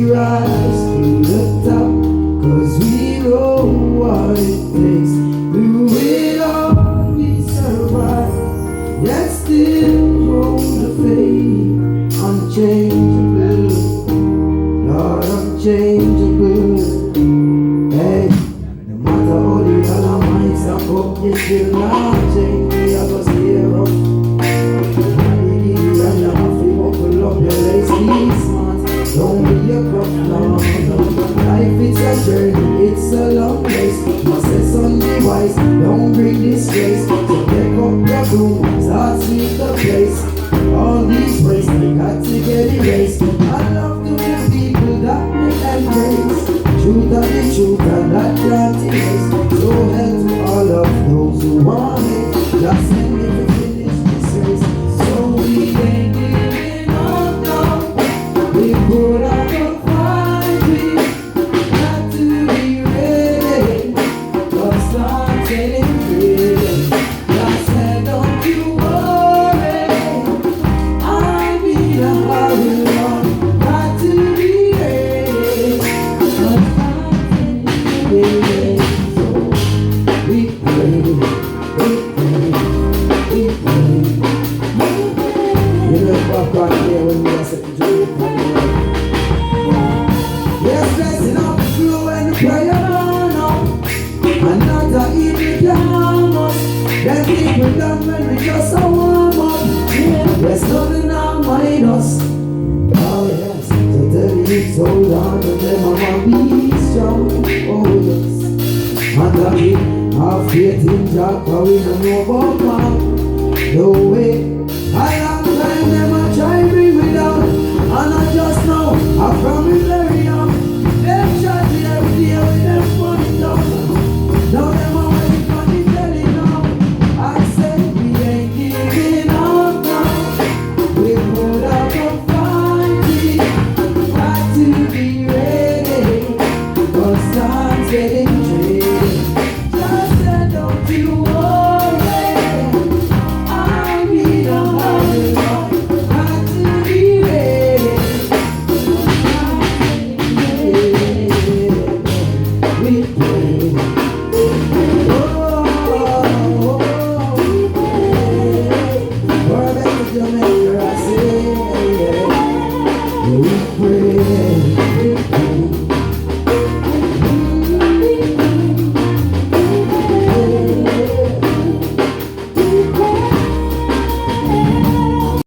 rise to the top, 'cause we know what it takes. Through it all we survive, yet still hold the faith. Unchangeable, Lord, unchangeable. Hey, no matter how the dollar might stop up, you still not change me. I go stay up. And you have to buckle up your legs, be smart. Don't be a crop, no. Life it's a journey, it's a long race. Must say Sunday wise, don't bring disgrace. So pick up your broom, start sweep the place. All these ways, we got to get erased. I love to the people that we embrace. Truth and the truth and that can't erase. So help to all of those who want it. Just send me to finish this race. So we ain't giving up now. We put out the fight. We got to be ready. Just start getting ready. Just said, don't you worry. I'll be the hurry on. Got to be ready. Just start getting ready. So we pray. We pray. We pray. You know, popcorn here when we are set to do it. Yes, blessing up the flow and the prayer on up. And not a evil can us. Them people done when we just a warm up. There's nothing that mind us. Oh yes, so tell the youths hold on to them and be strong. Oh yes, and we have faith in Jah, 'cause we don't know about man. No way, a long time them a try bring me down, and I